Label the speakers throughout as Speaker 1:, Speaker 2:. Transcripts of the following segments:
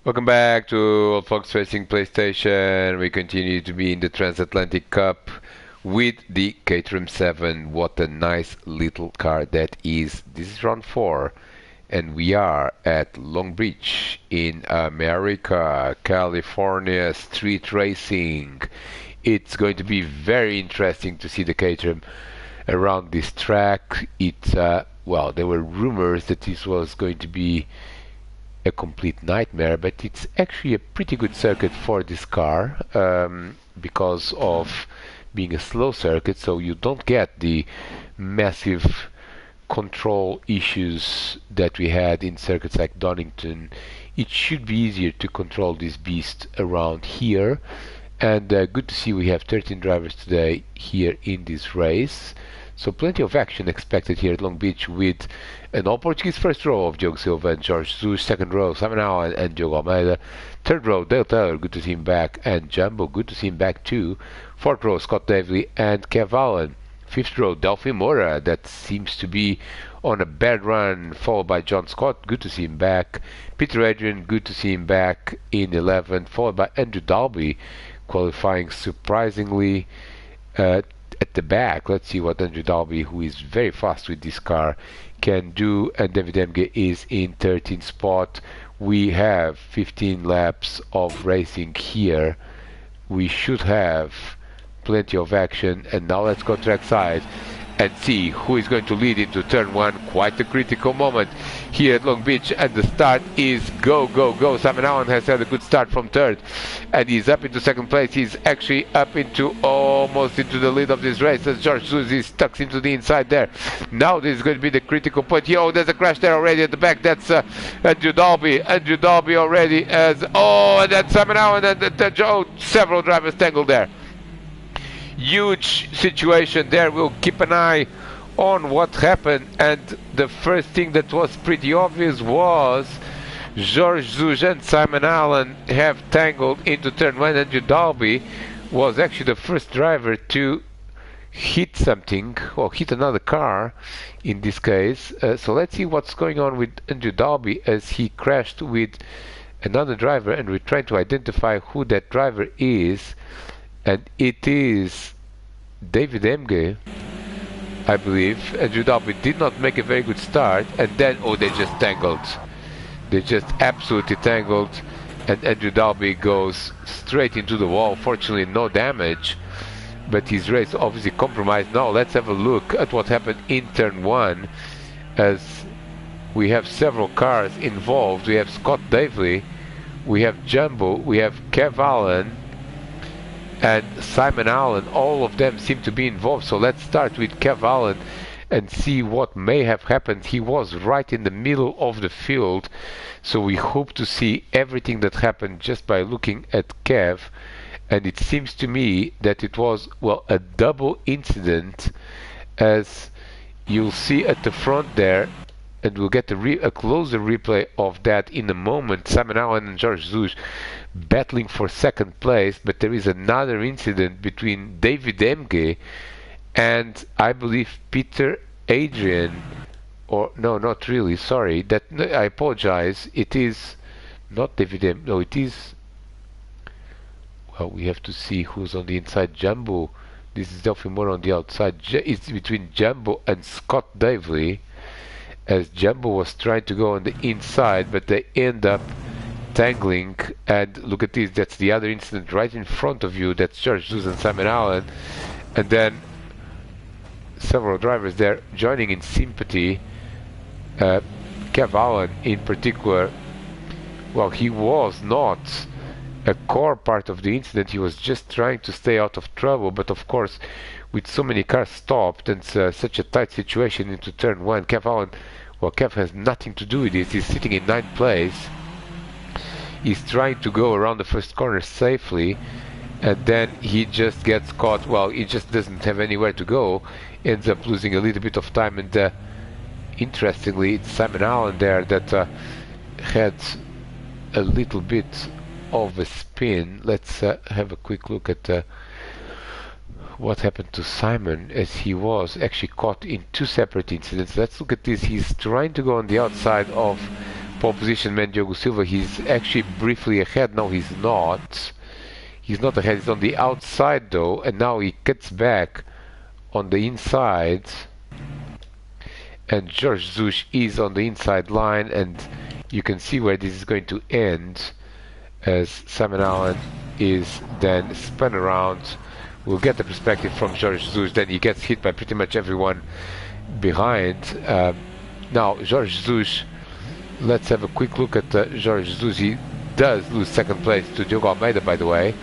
Speaker 1: Welcome back to Old Fox Racing PlayStation. We continue to be in the Transatlantic Cup with the Caterham 7. What a nice little car that is. This is round 4 and we are at Long Beach in America, California, street racing. It's going to be very interesting to see the Caterham around this track. Well, there were rumors that this was going to be a complete nightmare, but it's actually a pretty good circuit for this car because of being a slow circuit, so you don't get the massive control issues that we had in circuits like Donington. It should be easier to control this beast around here, and good to see we have 13 drivers today here in this race. So plenty of action expected here at Long Beach with an all-Portuguese first row of Diogo Silva and Jorge Jesus, second row Simon Allen and Diogo Almeida, third row Dale Taylor, good to see him back, and Jumbo, good to see him back too, fourth row Scott Davely and Kev Allen, fifth row Delphi Moura, that seems to be on a bad run, followed by John Scott, good to see him back, Peter Adrian, good to see him back in 11th, followed by Andrew Dalby, qualifying surprisingly at the back. Let's see what Andrew Dalby, who is very fast with this car, can do. And David Emge is in 13th spot. We have 15 laps of racing here. We should have plenty of action. And now let's go trackside and see who is going to lead into turn 1. Quite a critical moment here at Long Beach, and the start is go, go, go. Simon Allen has had a good start from third, and he's up into second place. He's actually up into almost into the lead of this race as George Suzy stuck into the inside there. Now this is going to be the critical point here. Oh, there's a crash there already at the back. That's Andrew Dalby. Andrew Dalby already as, and that's Simon Allen and several drivers tangled there. Huge situation there. We'll keep an eye on what happened, and the first thing that was pretty obvious was Jorge Jesus and Simon Allen have tangled into turn 1. Andrew Dalby was actually the first driver to hit something, or hit another car in this case. So let's see what's going on with Andrew Dalby as he crashed with another driver, and we're trying to identify who that driver is. And it is David Emge, I believe. Andrew Dalby did not make a very good start, and then, they just tangled. They just absolutely tangled, and Andrew Dalby goes straight into the wall. Fortunately, no damage, but his race obviously compromised. Now let's have a look at what happened in turn 1, as we have several cars involved. We have Scott Davely, we have Jumbo, we have Kev Allen, and Simon Allen. All of them seem to be involved. So let's start with Kev Allen and see what may have happened. He was right in the middle of the field, so we hope to see everything that happened just by looking at Kev. And it seems to me that it was, well, a double incident, as you'll see at the front there, and we'll get a closer replay of that in a moment. Simon Allen and Jorge Jesus battling for second place, but there is another incident between David Emge and I believe Peter Adrian, or no, not really, sorry, that I apologize, it is not David Emge, no, it is, well, we have to see who's on the inside. Jumbo, this is Delphi Moura on the outside. It's between Jumbo and Scott Davely, as Jumbo was trying to go on the inside, but they end up tangling. And look at this, that's the other incident right in front of you. That's George Jesus and Simon Allen, and then several drivers there joining in sympathy. Kev Allen in particular, well, he was not a core part of the incident. He was just trying to stay out of trouble, but of course with so many cars stopped and such a tight situation into turn 1, Kev Allen, well, Kev has nothing to do with this. He's sitting in 9th place. He's trying to go around the first corner safely, and then he just gets caught. Well, he just doesn't have anywhere to go, ends up losing a little bit of time. And interestingly, it's Simon Allen there that had a little bit of a spin. Let's have a quick look at what happened to Simon, as he was actually caught in 2 separate incidents. Let's look at this. He's trying to go on the outside of pole position man Diogo Silva. He's actually briefly ahead. No, he's not. He's not ahead. He's on the outside though, and now he cuts back on the inside. And George Zush is on the inside line, and you can see where this is going to end as Simon Allen is then spun around. We'll get the perspective from George Zush. Then he gets hit by pretty much everyone behind. Now George Zush, let's have a quick look at George Zush. He does lose second place to Diogo Almeida, by the way,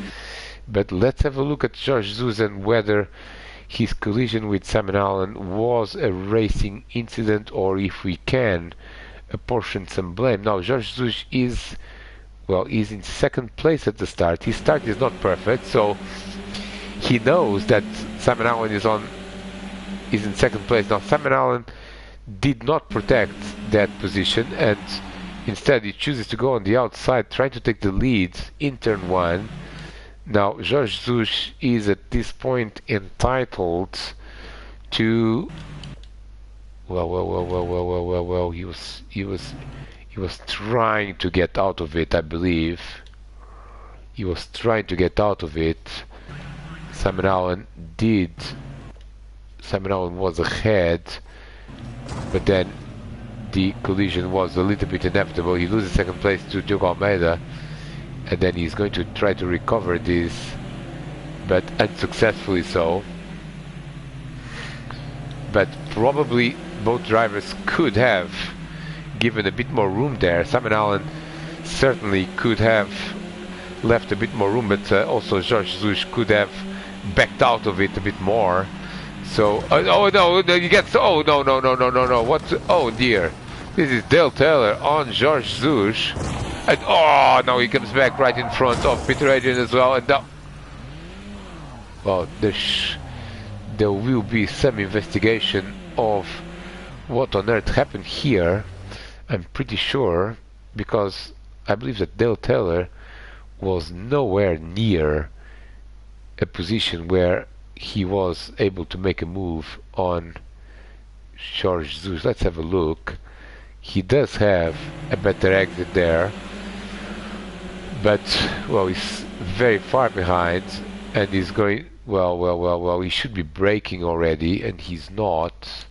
Speaker 1: but let's have a look at George Zush and whether his collision with Simon Allen was a racing incident, or if we can apportion some blame. Now George Zush is, well, he's in second place at the start. His start is not perfect, so he knows that Simon Allen is in second place. Now Simon Allen did not protect that position, and instead he chooses to go on the outside, trying to take the lead in turn one. Now George Zush is at this point entitled to, well, he was trying to get out of it, I believe. He was trying to get out of it. Simon Allen did. Simon Allen was ahead, but then the collision was a little bit inevitable. He loses second place to Diogo Almeida, and then he's going to try to recover this, but unsuccessfully so. But probably both drivers could have given a bit more room there. Simon Allen certainly could have left a bit more room, but also George Zush could have backed out of it a bit more. So, oh no, you get, oh no, what, oh dear. This is Dale Taylor on George Zush. And oh, now he comes back right in front of Peter Adrian as well. And now, well, there will be some investigation of what on earth happened here. I'm pretty sure, because I believe that Dale Taylor was nowhere near a position where he was able to make a move on George Zush. Let's have a look. He does have a better exit there, but well, he's very far behind, and he's going, well, he should be braking already, and he's not.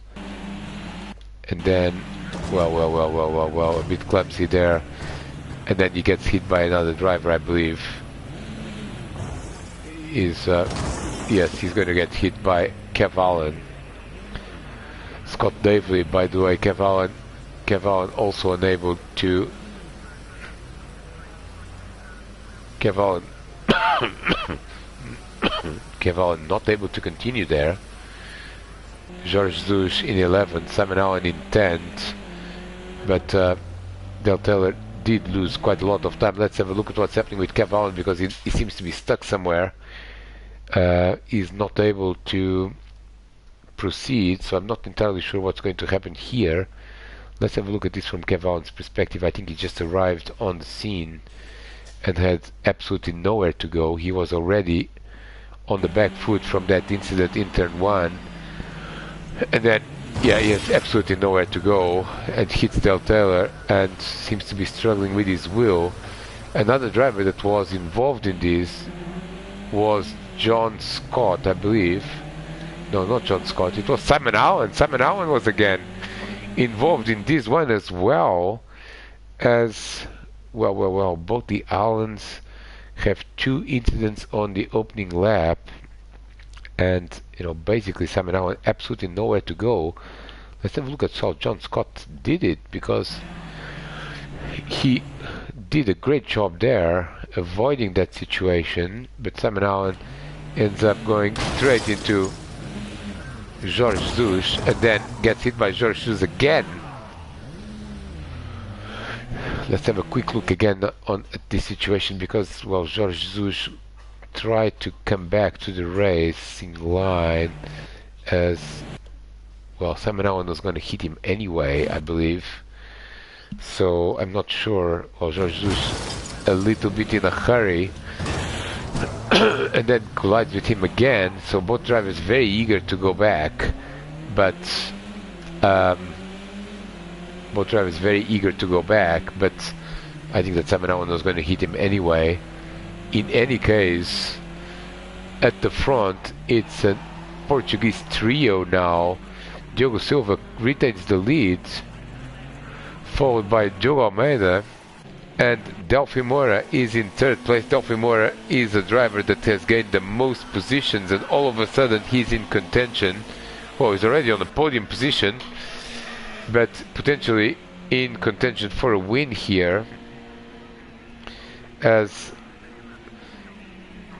Speaker 1: And then, well, a bit clumsy there, and then he gets hit by another driver, I believe. Yes, he's going to get hit by Kev Allen. Scott Davely, by the way. Kev Allen also unable to. Kev Allen not able to continue there. George Zush in 11th, Simon Allen in 10th, but Dale Taylor did lose quite a lot of time. Let's have a look at what's happening with Kev Allen, because he seems to be stuck somewhere. He's not able to proceed, so I'm not entirely sure what's going to happen here. Let's have a look at this from Kev Allen's perspective. I think he just arrived on the scene and had absolutely nowhere to go. He was already on the back foot from that incident in turn one, and then yeah, he has absolutely nowhere to go and hits Dale Taylor and seems to be struggling with his wheel. Another driver that was involved in this was John Scott, I believe. No, not John Scott, it was Simon Allen. Simon Allen was again involved in this one as well, as well, both the Allens have 2 incidents on the opening lap, and basically Simon Allen absolutely nowhere to go. Let's have a look at how John Scott did it, because he did a great job there avoiding that situation, but Simon Allen ends up going straight into George Zush and then gets hit by George Zush again. Let's have a quick look again at this situation, because well, George Zush tried to come back to the racing line, as well Simon Allen was going to hit him anyway, I believe. So I'm not sure. Well, George Zush a little bit in a hurry and then collides with him again, so both drivers very eager to go back, but Both drivers very eager to go back, but I think that Simon Allen was going to hit him anyway. In any case, at the front, it's a Portuguese trio now. Diogo Silva retains the lead, followed by Diogo Almeida, and Delphi Moura is in third place. Delphi Moura is a driver that has gained the most positions, and all of a sudden he's in contention. Well, he's already on the podium position, but potentially in contention for a win here, as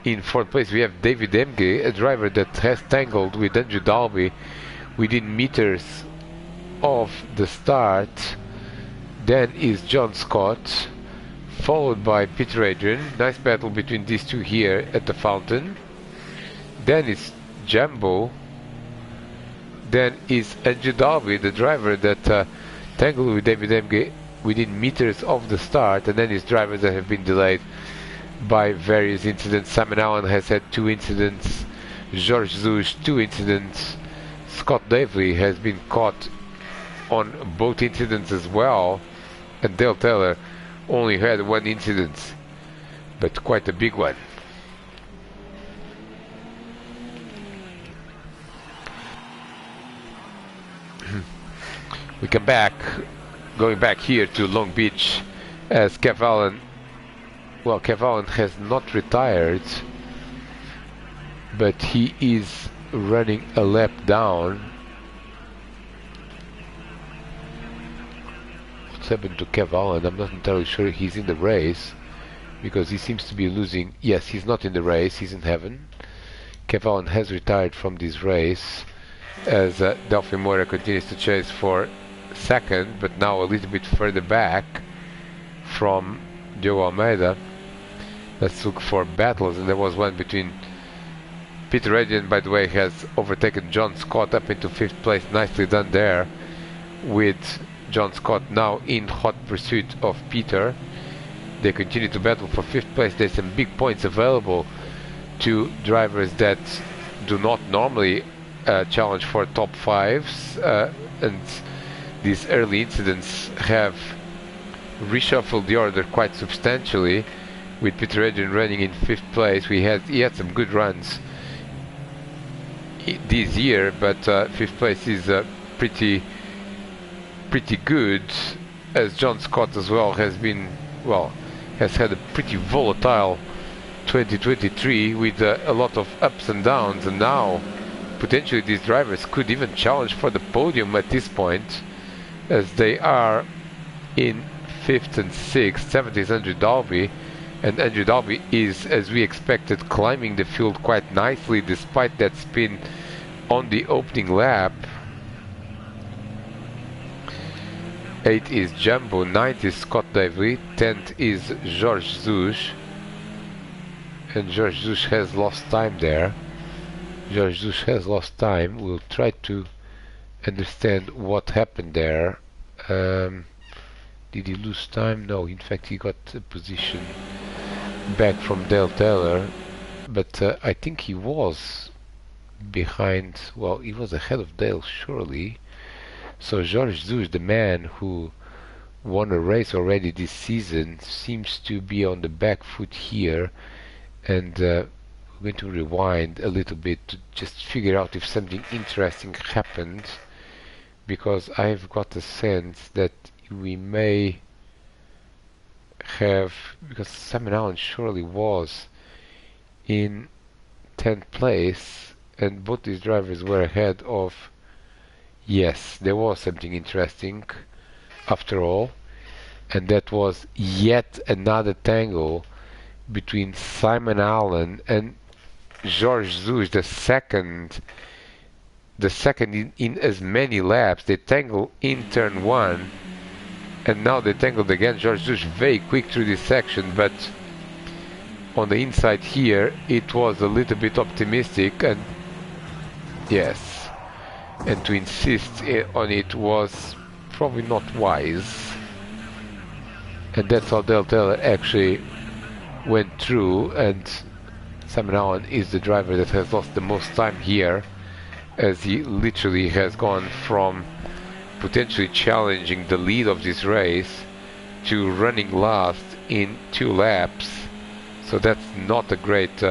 Speaker 1: in fourth place we have David Emge, a driver that has tangled with Andrew Dalby within meters of the start. Then is John Scott, followed by Peter Adrian. Nice battle between these two here at the fountain. Then is Jambo. Then is Andrew Dalby, the driver that tangled with David Emge within meters of the start, and then his drivers that have been delayed by various incidents. Simon Allen has had 2 incidents, George Zouch 2 incidents, Scott Davey has been caught on both incidents as well, and Dale Taylor only had 1 incident, but quite a big one. We come back, going back here to Long Beach, as Kev Allen, well, Kev Allen has not retired, but he is running a lap down. What's happened to Kev Allen? I'm not entirely sure he's in the race, because he seems to be losing. Yes, he's not in the race, he's in heaven. Kev Allen has retired from this race, as Delphi Moura continues to chase for second, but now a little bit further back from Diogo Almeida. Let's look for battles, and there was one between Peter Adrian, by the way, has overtaken John Scott up into 5th place. Nicely done there, with John Scott now in hot pursuit of Peter. They continue to battle for 5th place. There's some big points available to drivers that do not normally challenge for top 5s, and these early incidents have reshuffled the order quite substantially, with Peter Adrian running in 5th place. He had some good runs this year, but 5th place is pretty good, as John Scott as well has had a pretty volatile 2023 with a lot of ups and downs, and now potentially these drivers could even challenge for the podium at this point, as they are in 5th and 6th. 7th is Andrew Dalby, and Andrew Dalby is, as we expected, climbing the field quite nicely despite that spin on the opening lap. 8th is Jumbo, 9th is Scott Davey, 10th is George Zouch, and George Zouch has lost time there. George Zouch has lost time. We'll try to understand what happened there. Did he lose time? No, in fact he got a position back from Dale Taylor, but I think he was behind, well, he was ahead of Dale surely. So George Zouch, the man who won a race already this season, seems to be on the back foot here, and we're going to rewind a little bit to just figure out if something interesting happened, because I've got a sense that we may have, because Simon Allen surely was in 10th place and both these drivers were ahead of, yes, there was something interesting after all, and that was yet another tangle between Simon Allen and George Zouch, the second in as many laps. They tangled in turn 1, and now they tangled again. George Zouch very quick through this section, but on the inside here it was a little bit optimistic, and yes, and to insist on it was probably not wise, and that's how Dale Taylor actually went through, and Simon Allen is the driver that has lost the most time here, as he literally has gone from potentially challenging the lead of this race to running last in 2 laps. So that's not a great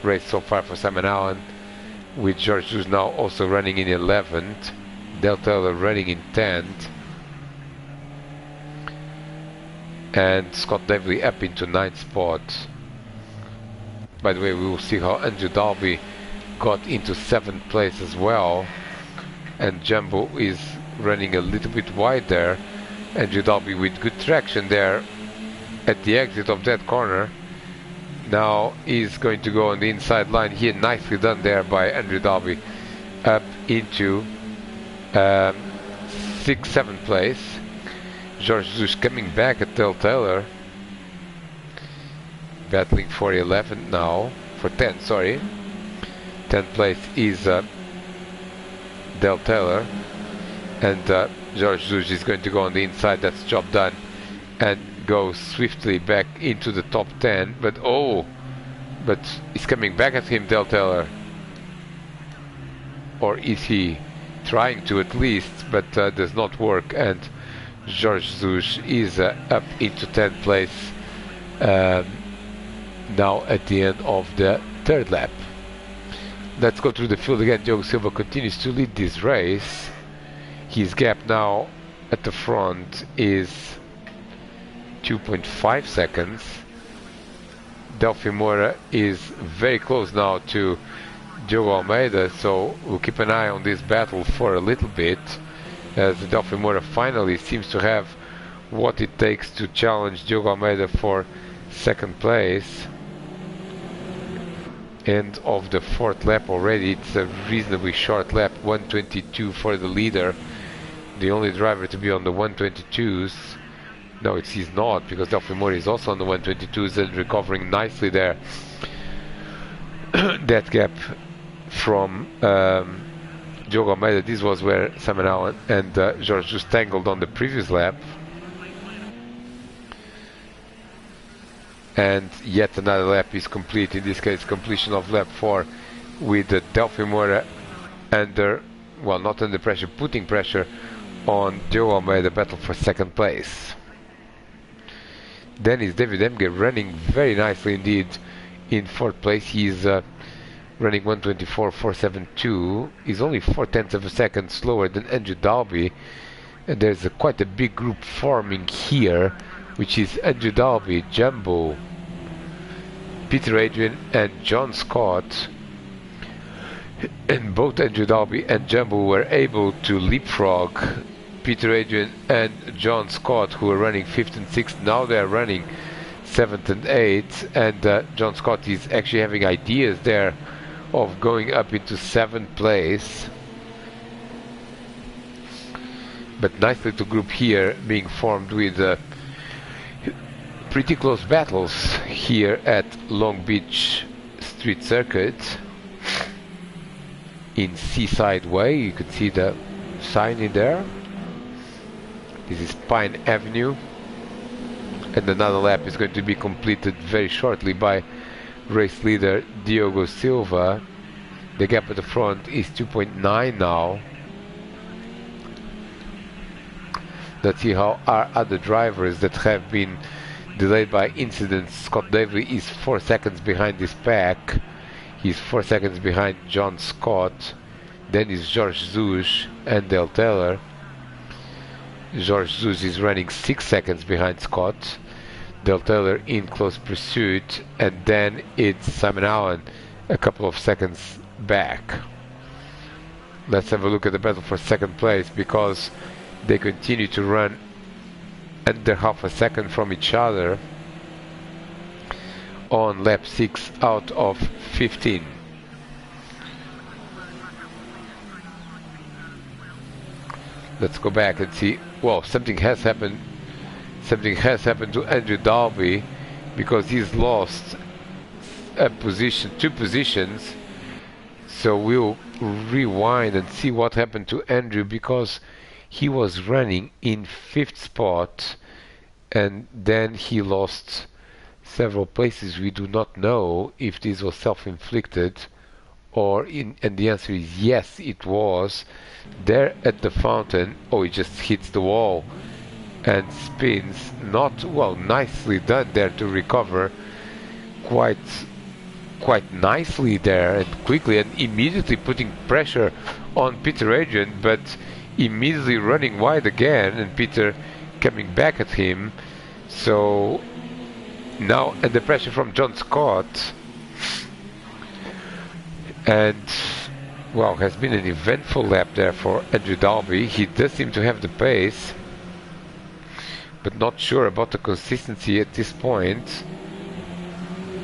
Speaker 1: race so far for Simon Allen, with George Jesus now also running in 11th, Dale Taylor running in 10th, and Scott Devley up into 9th spot. By the way, we will see how Andrew Dalby got into 7th place as well, and Jumbo is running a little bit wide there. Andrew Dalby with good traction there at the exit of that corner. Now he's going to go on the inside line here. Nicely done there by Andrew Dalby, up into 6th, 7th place. George Jesus coming back at Dale Taylor, battling for 11th now, for 10th, sorry. 10th place is Dale Taylor, and George Jesus is going to go on the inside. That's job done, and go swiftly back into the top 10. But he's coming back at him, Dale Taylor, or is he trying to at least? But does not work, and George Jesus is up into 10th place now at the end of the 3rd lap. Let's go through the field again. Diogo Silva continues to lead this race. His gap now at the front is 2.5 seconds. Delphi Moura is very close now to Diogo Almeida, so we'll keep an eye on this battle for a little bit, as Delphi Moura finally seems to have what it takes to challenge Diogo Almeida for 2nd place. End of the 4th lap already. It's a reasonably short lap, 1:22 for the leader, the only driver to be on the 1:22s. No, he's not, because Delphi Moura is also on the 1:22s and recovering nicely there. That gap from Diogo Almeida, this was where Simon Allen and George just tangled on the previous lap. And yet another lap is complete, in this case completion of lap 4, with Delphi Moura under, well, not under pressure, putting pressure on Diogo Almeida, battle for 2nd place. Then is David Emge running very nicely indeed in 4th place. He's running 1:24.472. He's only 0.4 of a second slower than Andrew Dalby, and there's quite a big group forming here, which is Andrew Dalby, Jumbo, Peter Adrian and John Scott. And both Andrew Dalby and Jumbo were able to leapfrog Peter Adrian and John Scott, who were running 5th and 6th. Now they are running 7th and 8th, and John Scott is actually having ideas there of going up into 7th place. But nice little group here being formed with pretty close battles here at Long Beach Street Circuit in Seaside Way. You could see the sign in there. This is Pine Avenue, and another lap is going to be completed very shortly by race leader Diogo Silva. The gap at the front is 2.9 now. Let's see how our other drivers that have been delayed by incidents. Scott Davey is 4 seconds behind this pack. He's 4 seconds behind John Scott. Then is George Jesus and Dale Taylor. George Jesus is running 6 seconds behind Scott. Dale Taylor in close pursuit, and then it's Simon Allen a couple of seconds back. Let's have a look at the battle for 2nd place, because they continue to run under half a second from each other on lap 6 out of 15. Let's go back and see. Well, something has happened. Something has happened to Andrew Dalby, because he's lost a position, 2 positions. So we'll rewind and see what happened to Andrew, because he was running in 5th spot and then he lost several places. We do not know if this was self-inflicted and the answer is yes, it was there at the fountain. Oh, it just hits the wall and spins. Not well, nicely done there to recover quite nicely there and quickly, and immediately putting pressure on Peter Adrian, but immediately running wide again, and Peter coming back at him. So now, and the pressure from John Scott, and well, has been an eventful lap there for Andrew Dalby. He does seem to have the pace, but not sure about the consistency at this point,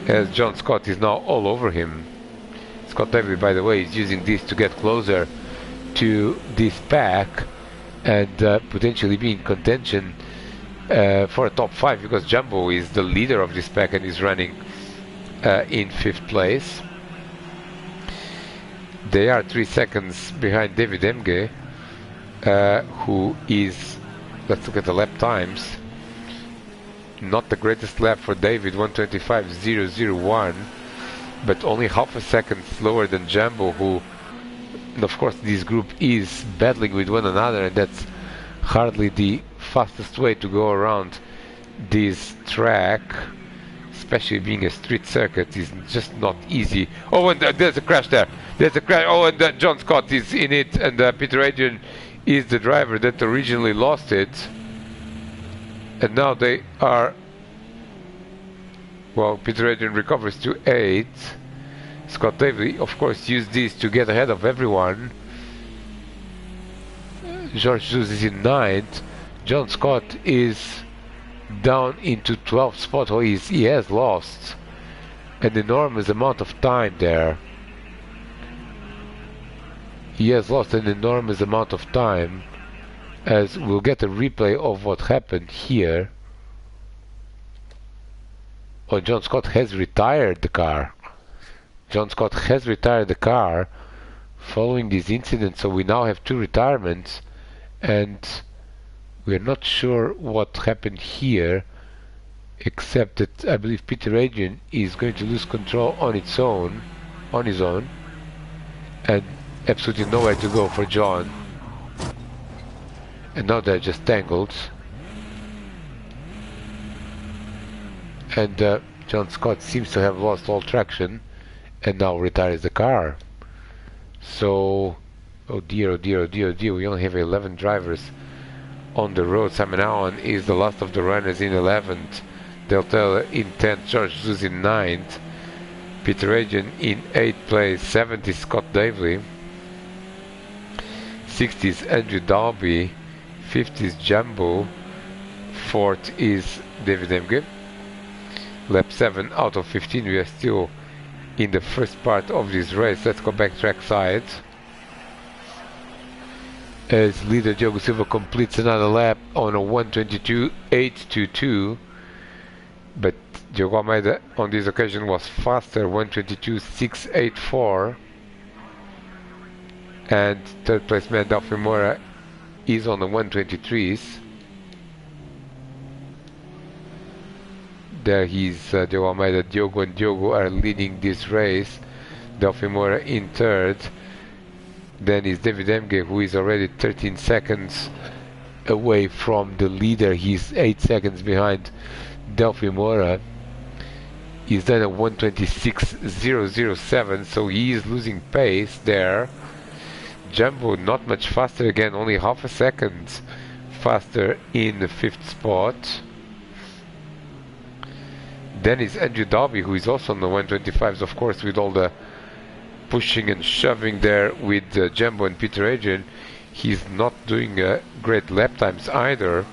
Speaker 1: as John Scott is now all over him. Scott Davey, by the way, is using this to get closer to this pack and potentially be in contention for a top 5, because Jumbo is the leader of this pack and is running in 5th place. They are 3 seconds behind David Emge, who is, let's look at the lap times. Not the greatest lap for David, 1:25.001, but only half a second slower than Jumbo, who, and of course this group is battling with one another, and that's hardly the fastest way to go around this track, especially being a street circuit. Is just not easy. Oh, and there's a crash there. There's a crash. Oh, and John Scott is in it, and Peter Adrian is the driver that originally lost it. And now they are, well, Peter Adrian recovers to 8. Scott Davey, of course, used this to get ahead of everyone. George Jesus is in 9th. John Scott is down into 12th spot. Oh, he has lost an enormous amount of time there. He has lost an enormous amount of time, as we'll get a replay of what happened here. Oh, John Scott has retired the car. John Scott has retired the car following this incident, so we now have 2 retirements, and we're not sure what happened here, except that I believe Peter Adrian is going to lose control on his own, and absolutely nowhere to go for John. And now they're just tangled. And John Scott seems to have lost all traction and now retires the car. So, oh dear, oh dear, oh dear, oh dear, we only have 11 drivers on the road. Simon Allen is the last of the runners in 11th. Del Taylor in 10th, George Jesus in 9th, Peter Adrian in 8th place, 7th is Scott Davey, 6th is Andrew Dalby, 5th is Jumbo, 4th is David Emge. Lap 7 out of 15. We are still in the first part of this race. Let's go back trackside, as leader Diogo Silva completes another lap on a 1:22.822, but Diogo Almeida on this occasion was faster, 1:22.684, and third place man Delphi Moura is on the 1:23s. There he's Diogo Almeida. Diogo and Diogo are leading this race. Delphi Moura in third. Then is David Emge, who is already 13 seconds away from the leader. He's 8 seconds behind Delphi Moura. He's done a 1:26.007, so he is losing pace there. Jumbo not much faster again, only half a second faster in the 5th spot. Then is Andrew Dalby, who is also on the 1:25s, of course, with all the pushing and shoving there with Jumbo and Peter Adrian. He's not doing great lap times either.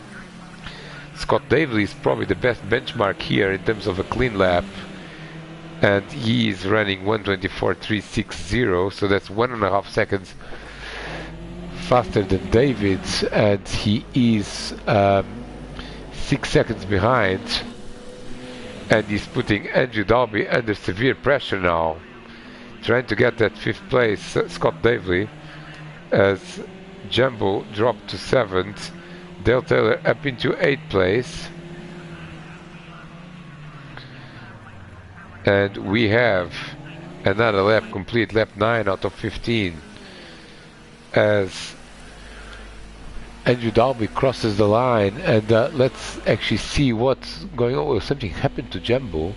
Speaker 1: Scott Davey is probably the best benchmark here in terms of a clean lap, and he is running 1:24.360, so that's 1.5 seconds faster than David, and he is 6 seconds behind, and he's putting Andrew Dalby under severe pressure now, trying to get that 5th place. Scott Davey, as Jumbo dropped to 7th, Dale Taylor up into 8th place, and we have Another lap complete, lap 9 out of 15. As Andrew Dalby crosses the line, and let's actually see what's going on. Something happened to Jumbo.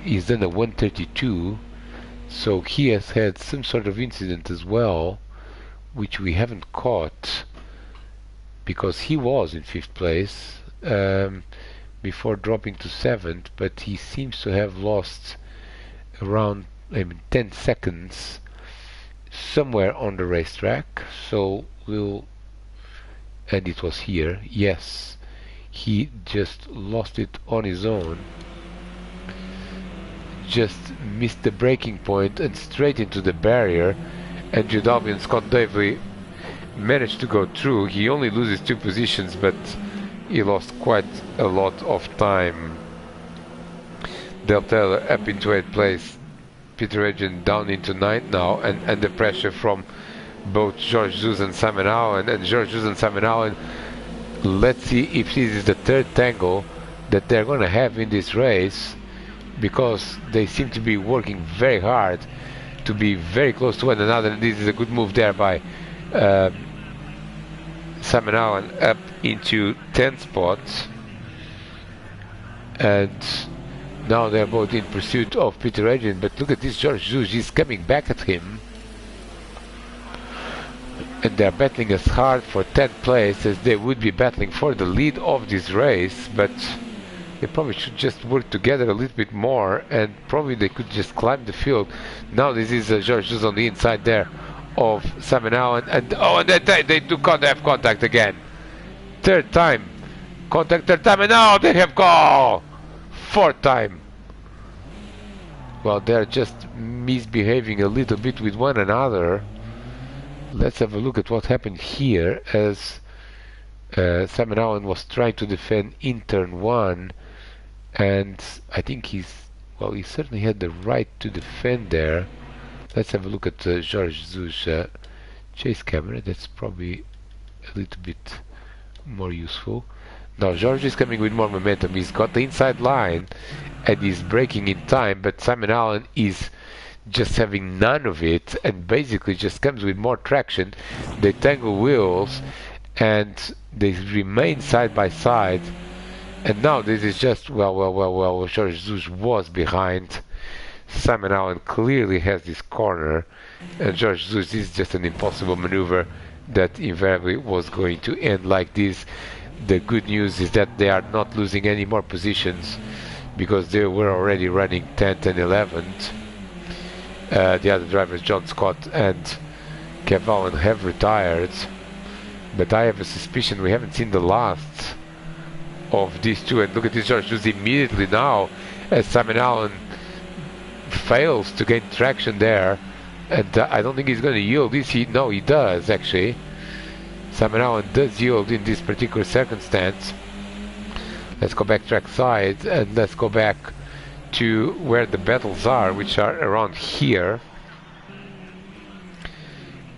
Speaker 1: He's done a 132, so he has had some sort of incident as well, which we haven't caught, because he was in 5th place before dropping to 7th, but he seems to have lost around 10 seconds somewhere on the racetrack. So we'll, and it was here, yes, he just lost it on his own, just missed the braking point and straight into the barrier. Andrew Dalby and Scott Davey managed to go through. He only loses 2 positions, but he lost quite a lot of time. Del Taylor up into 8th place, Peter Edgen down into 9th now, and under pressure from both George Zeus and Simon Owen. And George Zeus and Simon Owen, let's see if this is the 3rd tangle that they're going to have in this race, because they seem to be working very hard to be very close to one another. And this is a good move there by Simon Owen up into 10th spot, and now they're both in pursuit of Peter Edgen. But look at this, George Zeus, he's coming back at him, and they're battling as hard for 10th place as they would be battling for the lead of this race. But they probably should just work together a little bit more, and probably they could just climb the field. Now this is George Zeus on the inside there of Simon Owen, and they do have contact again. 3rd time contact, 3rd time, and now they have goal. 4th time. Well, they're just misbehaving a little bit with one another. Let's have a look at what happened here, as Simon Owen was trying to defend in turn 1, and I think he certainly had the right to defend there. Let's have a look at George Zeus chase camera. That's probably a little bit more useful. Now George is coming with more momentum. He's got the inside line and he's braking in time, but Simon Allen is just having none of it and basically just comes with more traction. They tangle wheels and they remain side by side. And now this is just, well, George Zeus was behind. Simon Allen clearly has this corner, and George Zeus is just an impossible maneuver that invariably was going to end like this. The good news is that they are not losing any more positions, because they were already running 10th and 11th. The other drivers, John Scott and Kev Allen, have retired, but I have a suspicion we haven't seen the last of these two. And look at this, George Zeus immediately now, as Simon Allen fails to gain traction there, and I don't think he's going to yield this. No, he does actually. Simon Allen does yield in this particular circumstance. Let's go back track side and let's go back to where the battles are, which are around here,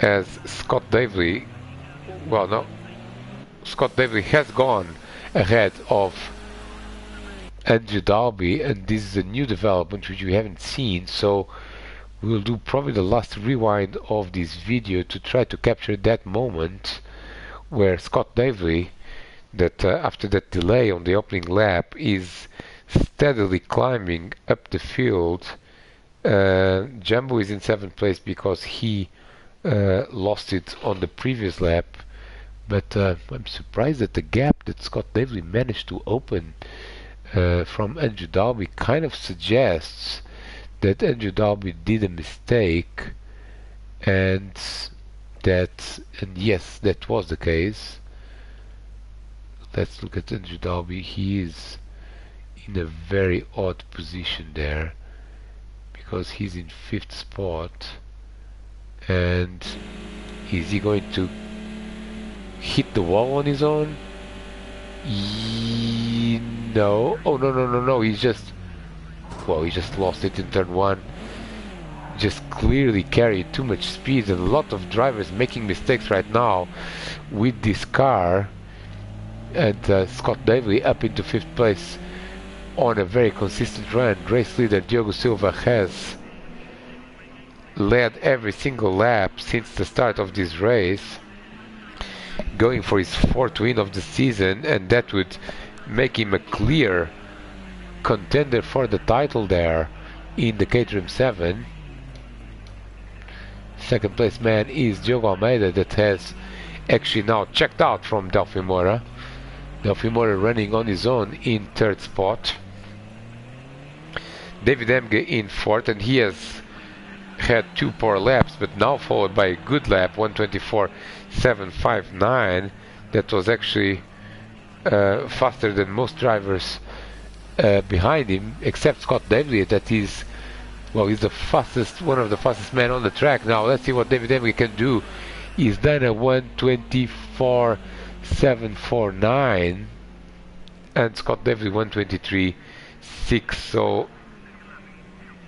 Speaker 1: as Scott Davey, well, no, Scott Davey has gone ahead of Andrew Dalby, and this is a new development which we haven't seen, so we'll do probably the last rewind of this video to try to capture that moment where Scott Davey, that after that delay on the opening lap, is steadily climbing up the field. Jumbo is in 7th place because he lost it on the previous lap, but I'm surprised that the gap that Scott Davey managed to open from Andrew Dalby kind of suggests that Andrew Dalby did a mistake, and yes, that was the case. Let's look at Andrew Dalby. He is in a very odd position there, because he's in 5th spot, and is he going to hit the wall on his own? No. Oh, no. He's just, well, he just lost it in turn 1. Just clearly carried too much speed, and a lot of drivers making mistakes right now with this car. And Scott Davey up into 5th place on a very consistent run. Race leader Diogo Silva has led every single lap since the start of this race, going for his fourth win of the season, and that would make him a clear contender for the title there in the Caterham 7. Second place man is Diogo Almeida, that has actually now checked out from Delphi Moura. Delphi Moura running on his own in third spot. David Emge in fourth, and he has had 2 poor laps, but now followed by a good lap, 1:24.759. That was actually faster than most drivers behind him, except Scott Davley. That is, well, he's the fastest, one of the fastest men on the track. Now let's see what David Emge can do. He's done a 1:24.749, and Scott Davley 1:23.6. So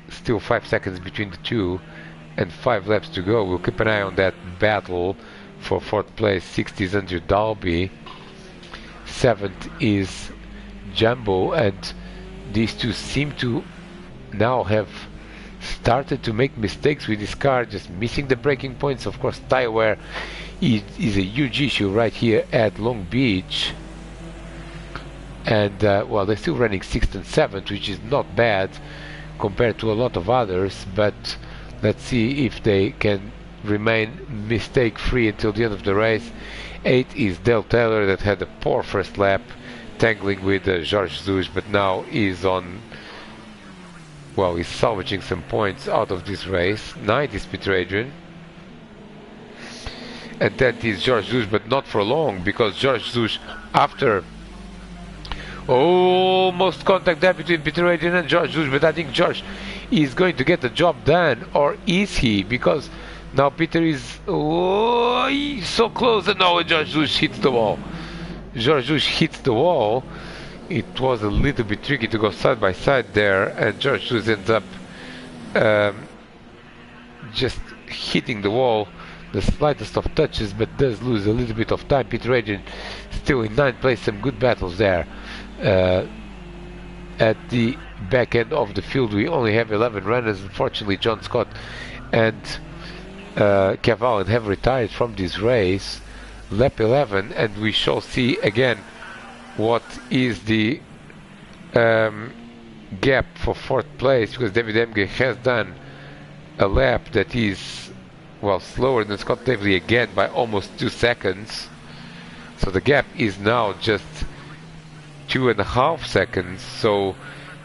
Speaker 1: still 5 seconds between the two, and 5 laps to go. We'll keep an eye on that battle. For fourth place, 6th is Andrew Dalby, 7th is Jumbo, and these two seem to now have started to make mistakes with this car, just missing the braking points. Of course, tire wear is a huge issue right here at Long Beach, and well, they're still running 6th and 7th, which is not bad compared to a lot of others, but let's see if they can remain mistake free until the end of the race. 8th is Dale Taylor, that had a poor first lap, tangling with George Zouge, but now is on, well, he's salvaging some points out of this race. 9th is Peter Adrian, and 10th is George Zouge, but not for long, because George Zouge, after almost contact there between Peter Adrian and George Zouge, but I think George is going to get the job done, or is he? Because now Peter is he's so close, and now George Zouge hits the wall. George Zouge hits the wall. It was a little bit tricky to go side by side there, and George Zouge ends up just hitting the wall the slightest of touches, but does lose a little bit of time. Peter Adrian still in 9th place, some good battles there. At the back end of the field, we only have 11 runners. Unfortunately, John Scott and Cavalli have retired from this race. Lap 11, and we shall see again what is the gap for fourth place, because David Emge has done a lap that is, well, slower than Scott Davley again by almost 2 seconds. So the gap is now just 2.5 seconds. So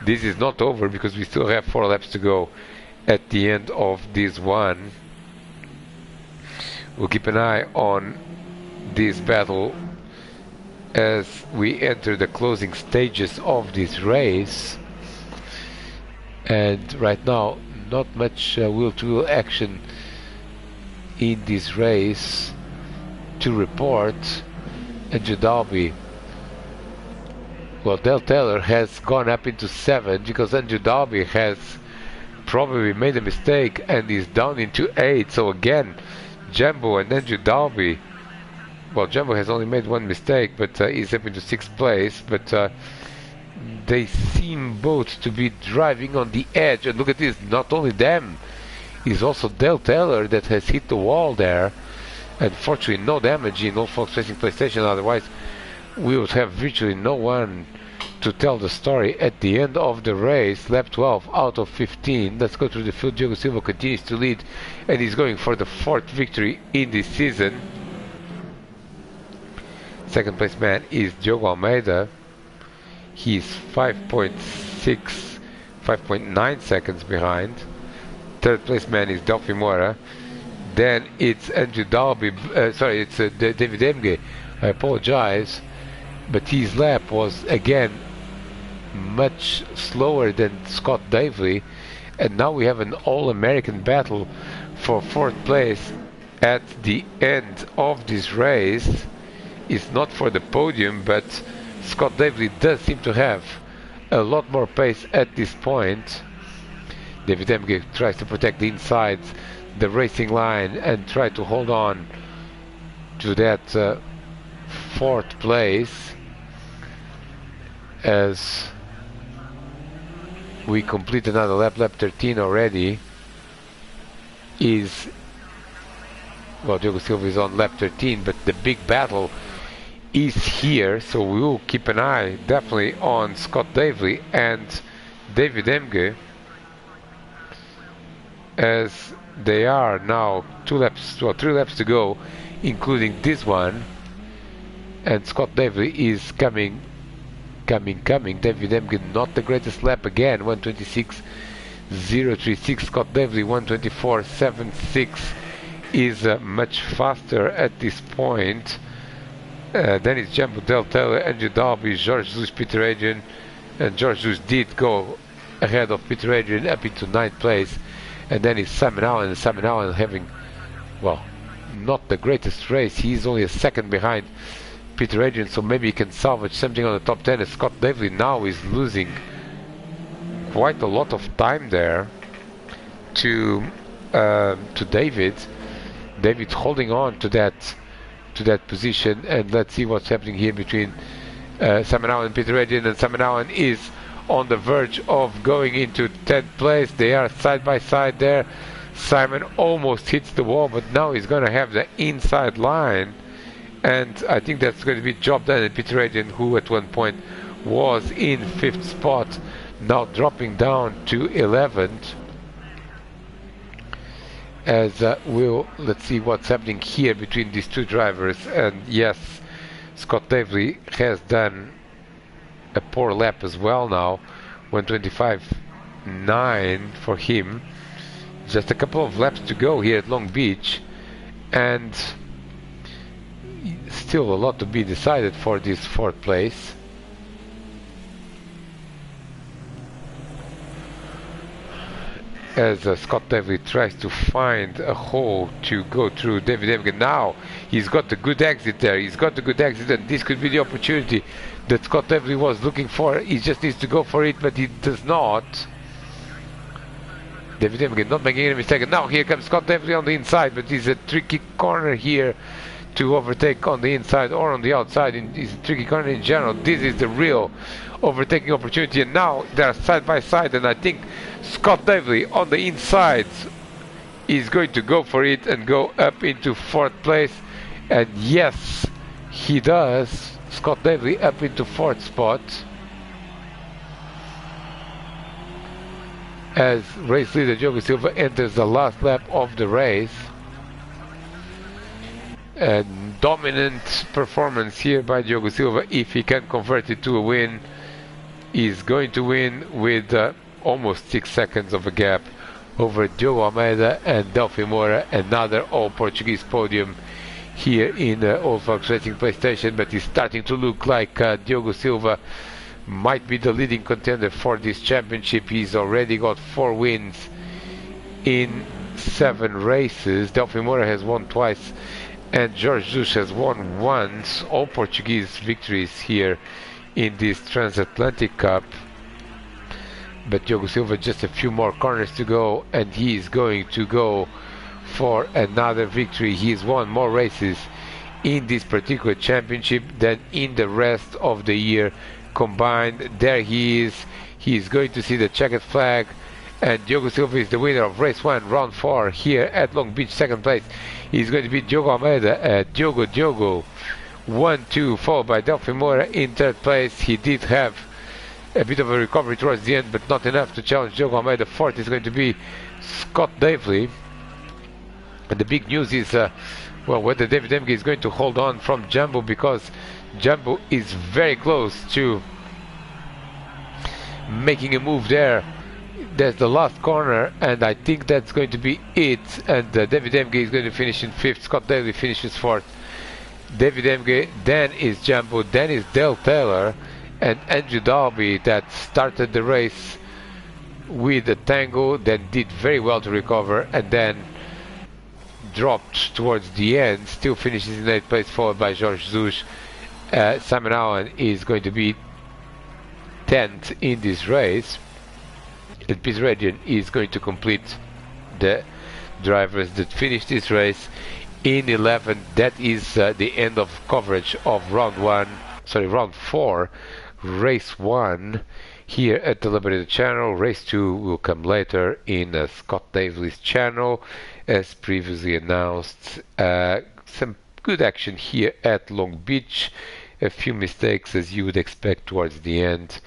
Speaker 1: this is not over, because we still have 4 laps to go at the end of this one. We'll keep an eye on this battle as we enter the closing stages of this race. And right now, not much wheel-to-wheel action in this race to report. Andrew Dalby, well, Dale Taylor has gone up into 7, because Andrew Dalby has probably made a mistake and is down into 8. So again, Jumbo and Andrew Dalby, well, Jumbo has only made 1 mistake, but he's up into 6th place, but they seem both to be driving on the edge. And look at this, not only them, it's also Dale Taylor that has hit the wall there. Unfortunately, no damage in All Folks Racing PlayStation, otherwise we would have virtually no one to tell the story at the end of the race. Lap 12 out of 15. Let's go through the field. Diogo Silva continues to lead, and he's going for the 4th victory in this season. Second place man is Diogo Almeida. He's 5.9 seconds behind. Third place man is Delphi Moura. Then it's Andrew Dalby, it's David Emge. I apologize, but his lap was again much slower than Scott Davley, and now we have an all-American battle for 4th place at the end of this race. It's not for the podium, but Scott Davley does seem to have a lot more pace at this point. David Emge tries to protect the insides, the racing line, and try to hold on to that 4th place, as we complete another lap, lap 13 already. Well, Diogo Silva is on lap 13, but the big battle is here, so we will keep an eye definitely on Scott Davely and David Emge, as they are now 3 laps to go, including this one, and Scott Davely is coming. David Emge not the greatest lap again, 126.036. Scott Davely 124.76 is much faster at this point. Then it's Jumbo, Del Taylor, Andrew Dalby, George Zeus, Peter Adrian, and George Zeus did go ahead of Peter Adrian up into 9th place. And then it's Simon Allen, having, well, not the greatest race. He's only a second behind Peter Adrian, so maybe he can salvage something on the top 10. As Scott Davely now is losing quite a lot of time there to David. David holding on to that position, and let's see what's happening here between Simon Allen and Peter Adrian. And Simon Allen is on the verge of going into 10th place. They are side by side there. Simon almost hits the wall, but now he's going to have the inside line, and I think that's going to be job done. And Peter Adrian, who at one point was in 5th spot, now dropping down to 11th. As let's see what's happening here between these two drivers. And yes, Scott Davely has done a poor lap as well now, 125.9 for him. Just a couple of laps to go here at Long Beach, and still a lot to be decided for this 4th place. As Scott Davely tries to find a hole to go through David Emge. Now he's got a good exit there. He's got a good exit, and this could be the opportunity that Scott Davely was looking for. He just needs to go for it, but he does not. David Emge not making any mistake. And now here comes Scott Davely on the inside, but it's a tricky corner here to overtake on the inside or on the outside. It's a tricky corner in general. This is the real overtaking opportunity, and now they're side by side, and I think Scott Davely on the inside is going to go for it and go up into 4th place. And yes, he does. Scott Davely up into 4th spot, as race leader Diogo Silva enters the last lap of the race. A dominant performance here by Diogo Silva. If he can convert it to a win, he's going to win with almost 6 seconds of a gap over Diogo Almeida and Delphi Moura. Another all-Portuguese podium here in Old Fox Racing PlayStation, but it's starting to look like Diogo Silva might be the leading contender for this championship. He's already got 4 wins in 7 races. Delphi Moura has won twice, and George Zeus has won once. All Portuguese victories here in this Transatlantic Cup. But Diogo Silva just a few more corners to go, and he is going to go for another victory. He's won more races in this particular championship than in the rest of the year combined. There he is. He is going to see the checkered flag, and Diogo Silva is the winner of race 1, round 4 here at Long Beach. 2nd place is going to be Diogo Almeida. Diogo 1-2, followed by Delphi Moura in 3rd place. He did have a bit of a recovery towards the end, but not enough to challenge Diogo Almeida. 4th is going to be Scott Davely. And the big news is well, whether David Emge is going to hold on from Jumbo, because Jumbo is very close to making a move there. There's the last corner, and I think that's going to be it. And David Emge is going to finish in 5th. Scott Davely finishes 4th. David Emge, then is Jumbo, then is Del Taylor, and Andrew Dalby, that started the race with a tango, then did very well to recover, and then dropped towards the end. Still finishes in 8th place, followed by George Zeus. Simon Allen is going to be 10th in this race, and Peter Adrian is going to complete the drivers that finished this race in 11th. That is the end of coverage of round 4, race 1 here at the Liberator channel. Race 2 will come later in Scott Davis' channel, as previously announced. Some good action here at Long Beach, a few mistakes as you would expect towards the end,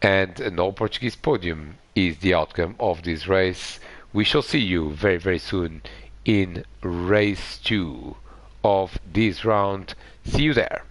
Speaker 1: and an all-Portuguese podium is the outcome of this race. We shall see you very, very soon in race 2 of this round. See you there.